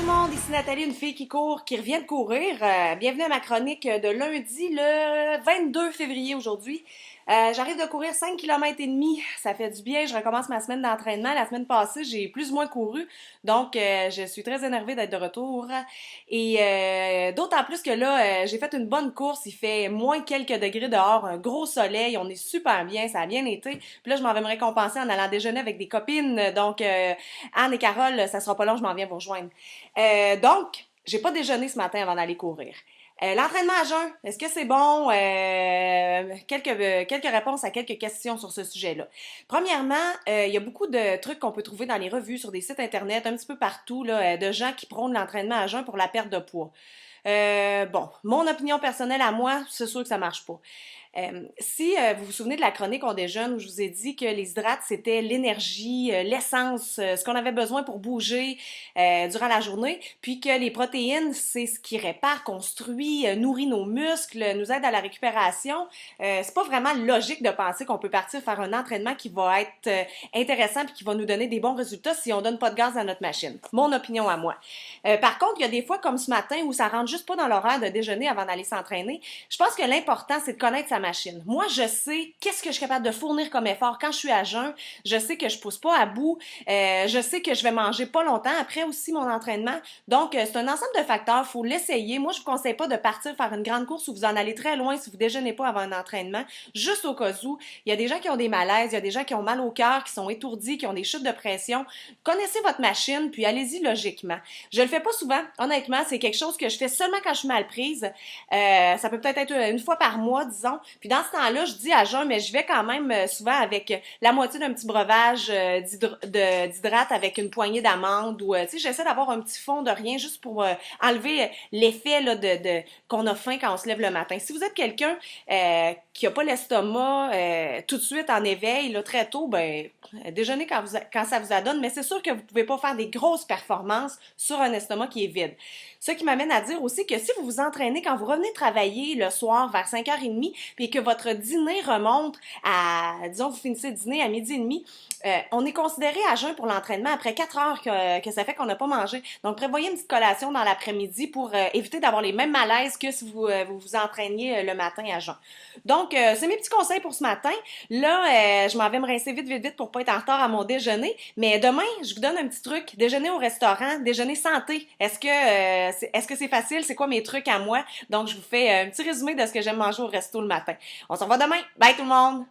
tout le monde, ici Nathalie, une fille qui court, qui revient de courir. Bienvenue à ma chronique de lundi, le 22 février aujourd'hui. J'arrive de courir 5 km et demi, ça fait du bien, je recommence ma semaine d'entraînement. La semaine passée, j'ai plus ou moins couru, donc je suis très énervée d'être de retour. Et d'autant plus que là, j'ai fait une bonne course, il fait moins quelques degrés dehors, un gros soleil, on est super bien, ça a bien été. Puis là, je m'en vais me récompenser en allant déjeuner avec des copines, donc Anne et Carole, ça sera pas long, je m'en viens vous rejoindre. Donc, j'ai pas déjeuné ce matin avant d'aller courir. L'entraînement à jeun, est-ce que c'est bon? Quelques réponses à quelques questions sur ce sujet-là. Premièrement, il y a beaucoup de trucs qu'on peut trouver dans les revues, sur des sites internet, un petit peu partout, là, de gens qui prônent l'entraînement à jeun pour la perte de poids. Bon, mon opinion personnelle à moi, c'est sûr que ça marche pas. Si vous vous souvenez de la chronique On déjeune où je vous ai dit que les hydrates, c'était l'énergie, l'essence, ce qu'on avait besoin pour bouger durant la journée, puis que les protéines, c'est ce qui répare, construit, nourrit nos muscles, nous aide à la récupération. C'est pas vraiment logique de penser qu'on peut partir faire un entraînement qui va être intéressant puis qui va nous donner des bons résultats si on donne pas de gaz à notre machine. Mon opinion à moi. Par contre, il y a des fois comme ce matin où ça rentre juste pas dans l'horaire de déjeuner avant d'aller s'entraîner. Je pense que l'important, c'est de connaître sa machine. Moi, je sais qu'est-ce que je suis capable de fournir comme effort quand je suis à jeun. Je sais que je pousse pas à bout. Je sais que je vais manger pas longtemps après aussi mon entraînement. Donc, c'est un ensemble de facteurs. Faut l'essayer. Moi, je vous conseille pas de partir faire une grande course où vous en allez très loin si vous déjeunez pas avant un entraînement. Juste au cas où. Il y a des gens qui ont des malaises, il y a des gens qui ont mal au cœur, qui sont étourdis, qui ont des chutes de pression. Connaissez votre machine, puis allez-y logiquement. Je le fais pas souvent. Honnêtement, c'est quelque chose que je fais seulement quand je suis mal prise. Ça peut peut-être être une fois par mois, disons. Puis dans ce temps-là, je dis à jeun, mais je vais quand même souvent avec la moitié d'un petit breuvage d'hydrate avec une poignée d'amandes ou, tu sais, j'essaie d'avoir un petit fond de rien juste pour enlever l'effet là, qu'on a faim quand on se lève le matin. Si vous êtes quelqu'un qui a pas l'estomac tout de suite en éveil, là, très tôt, ben déjeunez quand ça vous adonne, mais c'est sûr que vous pouvez pas faire des grosses performances sur un estomac qui est vide. Ce qui m'amène à dire aussi que si vous vous entraînez quand vous revenez travailler le soir vers 5h30, puis que votre dîner remonte à, disons, vous finissez le dîner à 12h30, on est considéré à jeun pour l'entraînement après 4 heures que ça fait qu'on n'a pas mangé. Donc, prévoyez une petite collation dans l'après-midi pour éviter d'avoir les mêmes malaises que si vous entraîniez le matin à jeun. Donc, c'est mes petits conseils pour ce matin. Là, je m'en vais me rincer vite pour pas être en retard à mon déjeuner. Mais demain, je vous donne un petit truc. Déjeuner au restaurant, déjeuner santé. Est-ce que c'est facile? C'est quoi mes trucs à moi? Donc, je vous fais un petit résumé de ce que j'aime manger au resto le matin. On se revoit demain. Bye tout le monde!